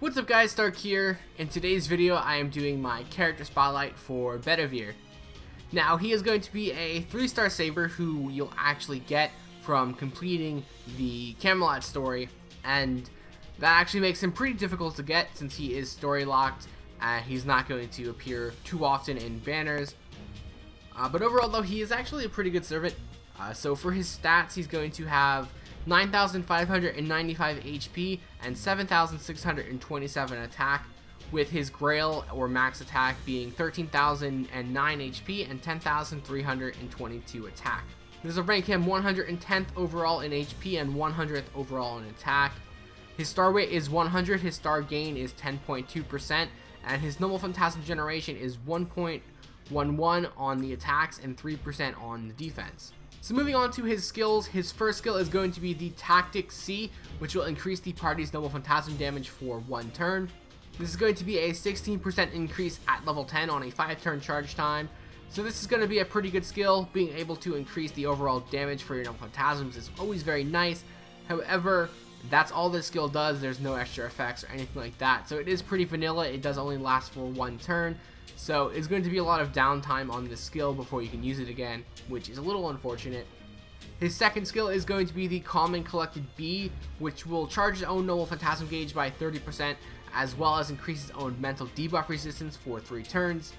What's up guys, Stark here. In today's video I am doing my character spotlight for Bedivere. Now he is going to be a 3-star saber who you'll actually get from completing the Camelot story, and that actually makes him pretty difficult to get since he is story locked. He's not going to appear too often in banners, but overall though he is actually a pretty good servant. So for his stats he's going to have 9,595 HP and 7,627 attack, with his Grail or max attack being 13,009 HP and 10,322 attack. This will rank him 110th overall in HP and 100th overall in attack. His star weight is 100, his star gain is 10.2%, and his normal phantasm generation is 1.11 on the attacks and 3% on the defense. So moving on to his skills, his first skill is going to be the Tactic C, which will increase the party's normal phantasm damage for 1 turn. This is going to be a 16% increase at level 10 on a 5-turn charge time. So this is going to be a pretty good skill. Being able to increase the overall damage for your normal phantasms is always very nice. However, that's all this skill does. There's no extra effects or anything like that. So it is pretty vanilla. It does only last for 1 turn. So it's going to be a lot of downtime on this skill before you can use it again, which is a little unfortunate. His second skill is going to be the Calm and Collected B, which will charge his own normal phantasm gauge by 30%, as well as increase his own mental debuff resistance for 3 turns.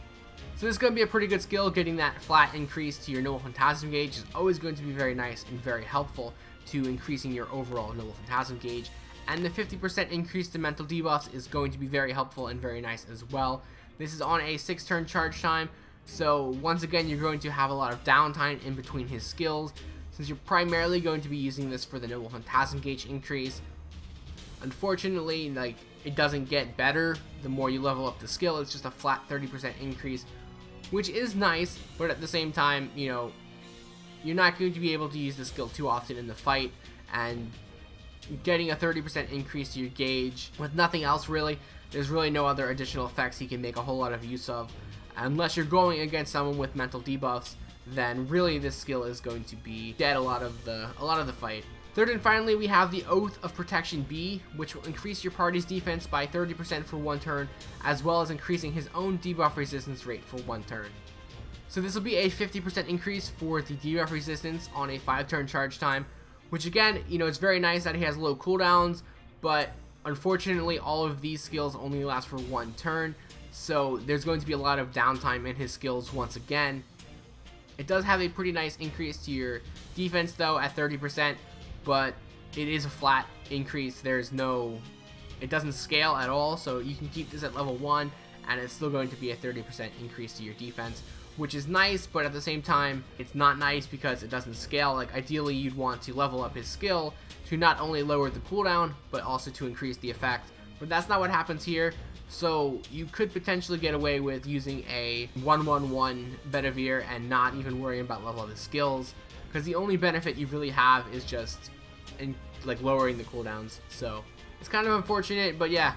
So this is going to be a pretty good skill. Getting that flat increase to your normal phantasm gauge is always going to be very nice and very helpful to increasing your overall normal phantasm gauge. And the 50% increase to mental debuffs is going to be very helpful and very nice as well. This is on a 6-turn charge time, so once again you're going to have a lot of downtime in between his skills, since you're primarily going to be using this for the normal phantasm gauge increase. Unfortunately, it doesn't get better the more you level up the skill. It's just a flat 30% increase, which is nice, but at the same time, you're not going to be able to use the skill too often in the fight, and getting a 30% increase to your gauge with nothing else really. There's really no other additional effects he can make a whole lot of use of. Unless you're going against someone with mental debuffs, then really this skill is going to be dead a lot of the fight. Third and finally, we have the Oath of Protection B, which will increase your party's defense by 30% for 1 turn, as well as increasing his own debuff resistance rate for 1 turn. So this will be a 50% increase for the debuff resistance on a 5-turn charge time, which again, it's very nice that he has low cooldowns, but unfortunately all of these skills only last for 1 turn, so there's going to be a lot of downtime in his skills once again. It does have a pretty nice increase to your defense though at 30%, but it is a flat increase. It doesn't scale at all, so you can keep this at level 1 and it's still going to be a 30% increase to your defense, which is nice, but at the same time it's not nice because it doesn't scale. Ideally you'd want to level up his skill to not only lower the cooldown but also to increase the effect, but that's not what happens here. So you could potentially get away with using a 1-1-1 Bedivere and not even worrying about level of his skills, because the only benefit you really have is just lowering the cooldowns. So it's kind of unfortunate, but yeah,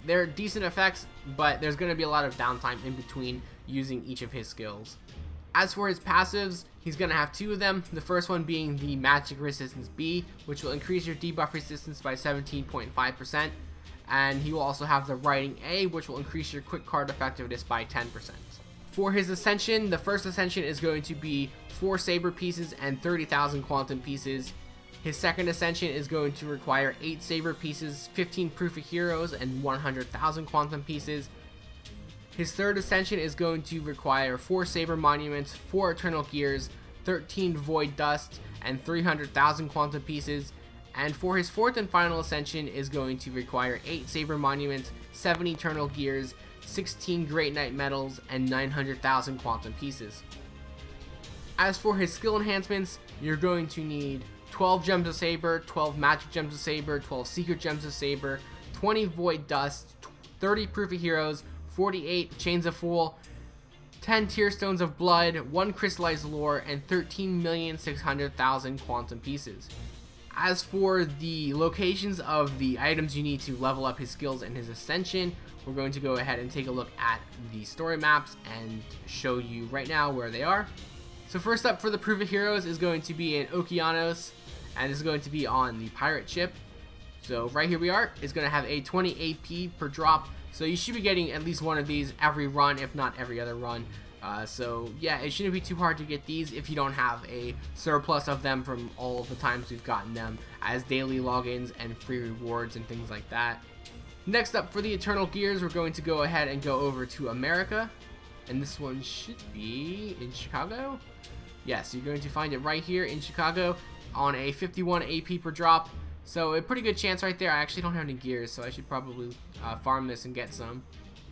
they're decent effects, but there's going to be a lot of downtime in between using each of his skills. As for his passives, he's going to have 2 of them. The first one being the Magic Resistance B, which will increase your debuff resistance by 17.5%. And he will also have the Writing A, which will increase your quick card effectiveness by 10%. For his Ascension, the first Ascension is going to be 4 Saber pieces and 30,000 Quantum pieces. His second Ascension is going to require 8 Saber pieces, 15 Proof of Heroes, and 100,000 Quantum pieces. His third Ascension is going to require 4 Saber Monuments, 4 Eternal Gears, 13 Void Dust, and 300,000 Quantum Pieces. And for his fourth and final Ascension is going to require 8 Saber Monuments, 7 Eternal Gears, 16 Great Knight Medals, and 900,000 Quantum Pieces. As for his skill enhancements, you're going to need 12 Gems of Saber, 12 Magic Gems of Saber, 12 Secret Gems of Saber, 20 Void Dust, 30 Proof of Heroes, 48 Chains of Fool, 10 Tearstones of Blood, 1 Crystallized Lore, and 13,600,000 Quantum Pieces. As for the locations of the items you need to level up his skills and his Ascension, we're going to go ahead and take a look at the story maps and show you right now where they are. So first up for the Proof of Heroes is going to be in Okeanos, and this is going to be on the pirate ship. So right here we are. It's going to have a 20 AP per drop. So you should be getting at least one of these every run, if not every other run. So yeah, it shouldn't be too hard to get these if you don't have a surplus of them from all of the times we've gotten them as daily logins and free rewards and things like that. Next up, for the Eternal Gears, we're going to go ahead and go over to America. And this one should be in Chicago. Yes, you're going to find it right here in Chicago on a 51 AP per drop. So a pretty good chance right there. I actually don't have any gears, so I should probably farm this and get some.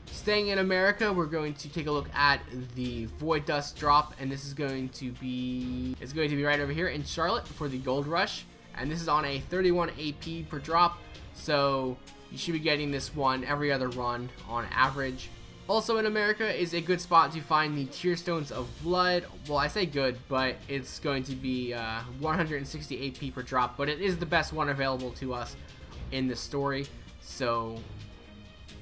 Staying in America, we're going to take a look at the Void Dust drop, and this is going to be right over here in Charlotte for the Gold Rush, and this is on a 31 AP per drop. So you should be getting this one every other run on average. Also in America is a good spot to find the Tear Stones of Blood. Well, I say good, but it's going to be 160 AP per drop, but it is the best one available to us in the story. So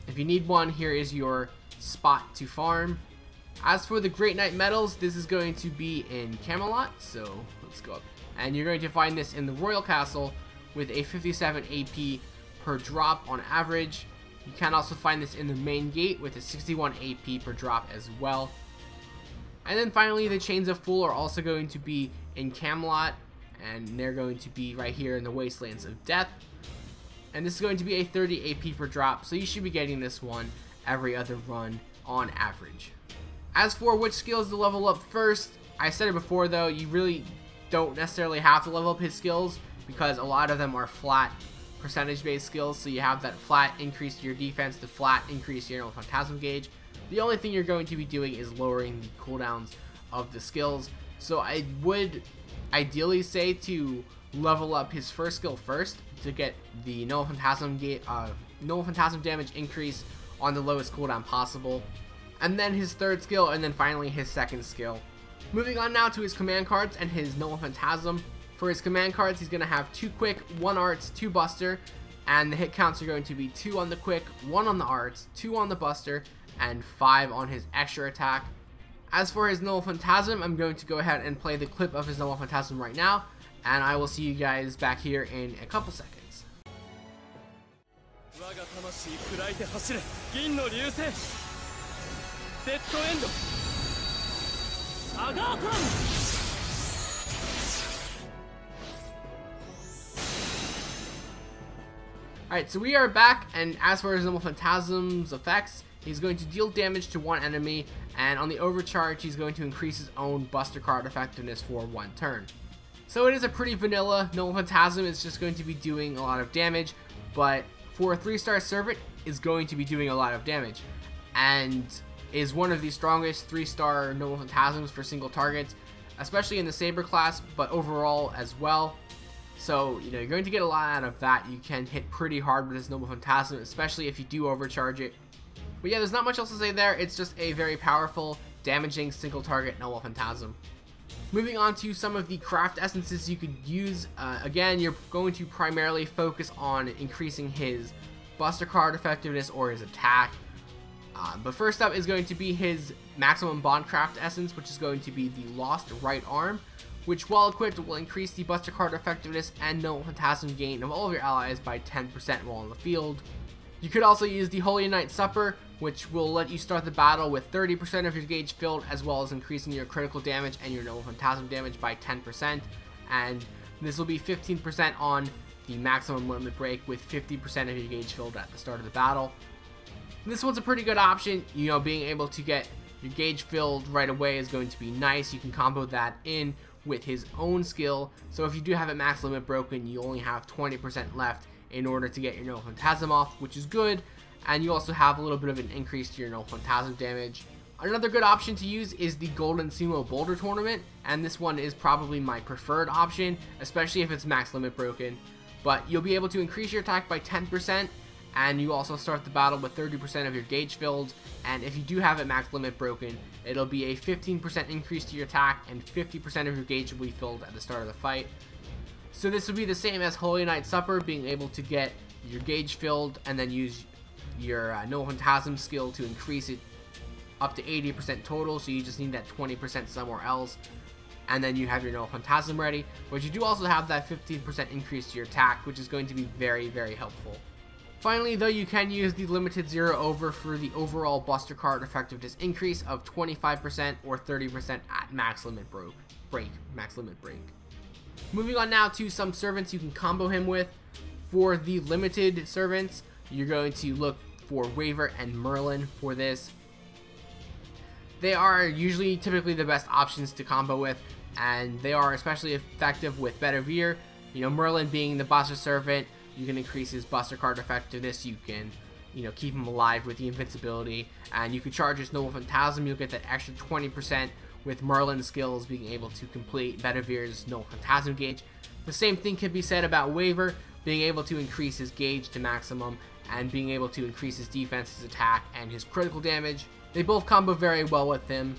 if you need one, here is your spot to farm. As for the Great Knight medals, this is going to be in Camelot, so let's go up. And you're going to find this in the Royal Castle with a 57 AP per drop on average. You can also find this in the main gate with a 61 AP per drop as well. And then finally, the Chains of Fool are also going to be in Camelot, and they're going to be right here in the Wastelands of Death. And this is going to be a 30 AP per drop, so you should be getting this one every other run on average. As for which skills to level up first, I said it before though, you really don't necessarily have to level up his skills because a lot of them are flat percentage based skills. So you have that flat increase to your defense, the flat increase to your Phantasm gauge. The only thing you're going to be doing is lowering the cooldowns of the skills. So I would ideally say to level up his first skill first to get the Null Phantasm damage increase on the lowest cooldown possible, and then his third skill, and then finally his second skill. Moving on now to his command cards and his Null Phantasm. For his command cards, he's going to have 2 quick, 1 arts, 2 buster, and the hit counts are going to be 2 on the quick, 1 on the arts, 2 on the buster, and 5 on his extra attack. As for his Null Phantasm, I'm going to go ahead and play the clip of his Null Phantasm right now, and I will see you guys back here in a couple seconds. Alright, so we are back, and as for his Null Phantasm's effects, he's going to deal damage to one enemy, and on the overcharge, he's going to increase his own buster card effectiveness for 1 turn. So it is a pretty vanilla Null Phantasm. It's just going to be doing a lot of damage, but for a 3-star servant, is going to be doing a lot of damage, and is one of the strongest 3-star Null Phantasms for single targets, especially in the Saber class, but overall as well. So, you know, you're going to get a lot out of that. You can hit pretty hard with this Null Phantasm, especially if you do overcharge it. But yeah, there's not much else to say there. It's just a very powerful, damaging single target Null Phantasm. Moving on to some of the craft essences you could use. Again, you're going to primarily focus on increasing his buster card effectiveness or his attack. But first up is going to be his maximum bond craft essence, which is going to be the Lost Right Arm, which while equipped will increase the buster card effectiveness and Null Phantasm gain of all of your allies by 10% while on the field. You could also use the Holy Knight Supper, which will let you start the battle with 30% of your gauge filled, as well as increasing your critical damage and your Null Phantasm damage by 10%, and this will be 15% on the maximum limit break with 50% of your gauge filled at the start of the battle. This one's a pretty good option. You know, being able to get your gauge filled right away is going to be nice. You can combo that in with his own skill, so if you do have it max limit broken, you only have 20% left in order to get your Null Phantasm off, which is good, and you also have a little bit of an increase to your Null Phantasm damage. Another good option to use is the Golden Sumo Boulder Tournament, and this one is probably my preferred option, especially if it's max limit broken. But you'll be able to increase your attack by 10%, and you also start the battle with 30% of your gauge filled, and if you do have it max limit broken, it'll be a 15% increase to your attack, and 50% of your gauge will be filled at the start of the fight. So this will be the same as Holy Knight Supper, being able to get your gauge filled and then use your Null Phantasm skill to increase it up to 80% total, so you just need that 20% somewhere else. and then you have your Noble Phantasm ready, but you do also have that 15% increase to your attack, which is going to be very, very helpful. Finally, though, you can use the limited 0 over for the overall Buster Card effectiveness increase of 25% or 30% at max limit break. Moving on now to some servants you can combo him with. For the limited servants, you're going to look for Waver and Merlin for this. They are typically the best options to combo with, and they are especially effective with Bedivere. You know, Merlin being the Buster Servant, you can increase his Buster Card effectiveness, you can, keep him alive with the invincibility, and you can charge his Noble Phantasm. You'll get that extra 20% with Merlin's skills being able to complete Bedivere's Noble Phantasm gauge. The same thing can be said about Waver, being able to increase his gauge to maximum, and being able to increase his defense, his attack, and his critical damage. They both combo very well with him.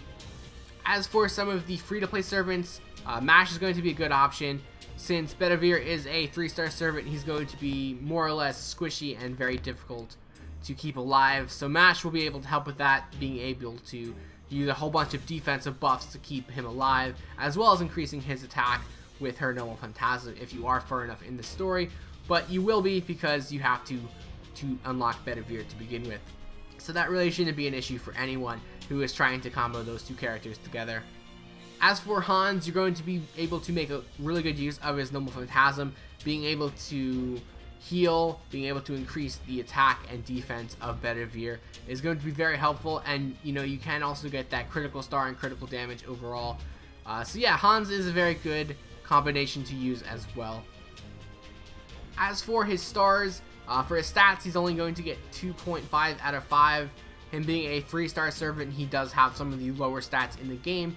As for some of the free-to-play servants, Mash is going to be a good option. Since Bedivere is a 3-star servant, he's going to be more or less squishy and very difficult to keep alive. So Mash will be able to help with that, being able to use a whole bunch of defensive buffs to keep him alive, as well as increasing his attack with her Noble Phantasm if you are far enough in the story. But you will be, because you have to unlock Bedivere to begin with. So that really shouldn't be an issue for anyone who is trying to combo those two characters together. As for Hans, you're going to be able to make a really good use of his Noble Phantasm, being able to heal, being able to increase the attack and defense of Bedivere is going to be very helpful, and you can also get that critical star and critical damage overall. So yeah, Hans is a very good combination to use as well. As for his stars, for his stats, he's only going to get 2.5 out of 5. Him being a 3-star servant, he does have some of the lower stats in the game,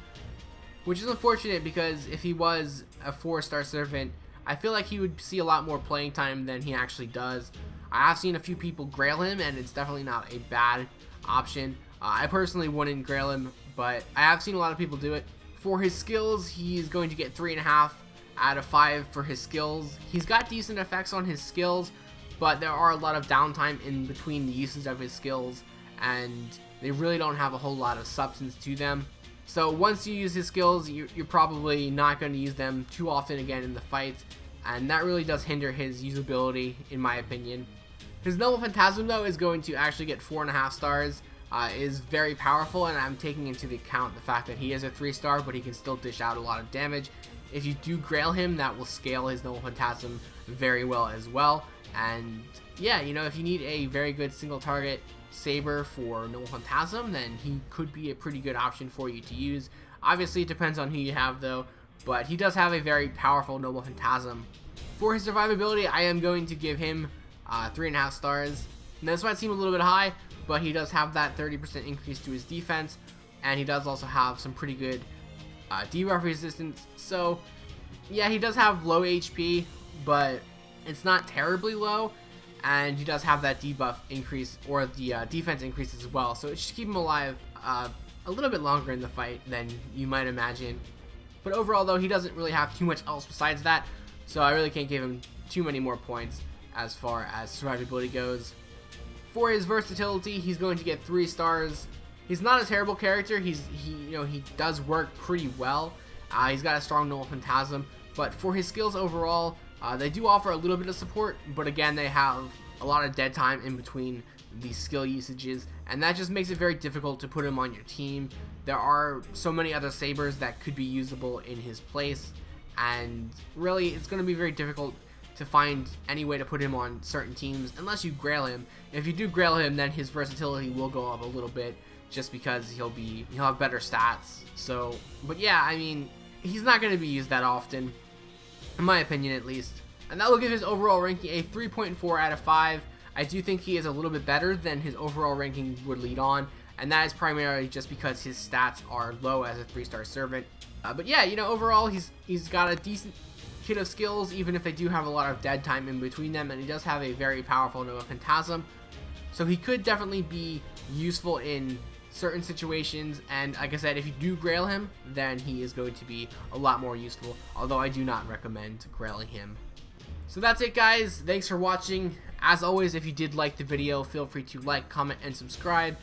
which is unfortunate, because if he was a 4-star servant, I feel like he would see a lot more playing time than he actually does. I have seen a few people grail him, and it's definitely not a bad option. I personally wouldn't grail him, but I have seen a lot of people do it. For his skills, he's going to get 3.5 out of 5 for his skills. He's got decent effects on his skills, but there are a lot of downtime in between the uses of his skills, and they really don't have a whole lot of substance to them. So once you use his skills, you're probably not going to use them too often again in the fights, and that really does hinder his usability, in my opinion. His Noble Phantasm, though, is going to actually get 4.5 stars. Is very powerful, and I'm taking into account the fact that he is a 3-star, but he can still dish out a lot of damage. If you do grail him, that will scale his Noble Phantasm very well as well. And yeah, if you need a very good single target saber for Noble Phantasm, then he could be a pretty good option for you to use. Obviously, it depends on who you have, though, but he does have a very powerful Noble Phantasm. For his survivability, I am going to give him 3.5 stars. Now, this might seem a little bit high, but he does have that 30% increase to his defense, and he does also have some pretty good debuff resistance. So yeah, he does have low HP, but it's not terribly low, and he does have that debuff increase, or the defense increase as well, so it should keep him alive a little bit longer in the fight than you might imagine. But overall, though, he doesn't really have too much else besides that, so I really can't give him too many more points as far as survivability goes. For his versatility, he's going to get 3 stars. He's not a terrible character. He does work pretty well. He's got a strong Noble Phantasm, but for his skills overall, they do offer a little bit of support, but again, they have a lot of dead time in between these skill usages, and that just makes it very difficult to put him on your team. There are so many other sabers that could be usable in his place, and really, it's going to be very difficult to find any way to put him on certain teams unless you grail him. If you do grail him, then his versatility will go up a little bit, just because he'll have better stats. So, but yeah, I mean, he's not going to be used that often, in my opinion at least. And that will give his overall ranking a 3.4 out of 5. I do think he is a little bit better than his overall ranking would lead on, and that is primarily just because his stats are low as a 3-star servant. But yeah, overall he's got a decent kit of skills, even if they do have a lot of dead time in between them, and he does have a very powerful Noble Phantasm. So he could definitely be useful in certain situations, and like I said, if you do grail him, then he is going to be a lot more useful, although I do not recommend grailing him. So that's it, guys. Thanks for watching. As always, if you did like the video, feel free to like, comment, and subscribe.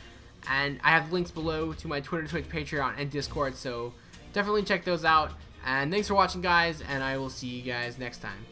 And I have links below to my Twitter, Twitch, Patreon, and Discord, so definitely check those out. And thanks for watching, guys, and I will see you guys next time.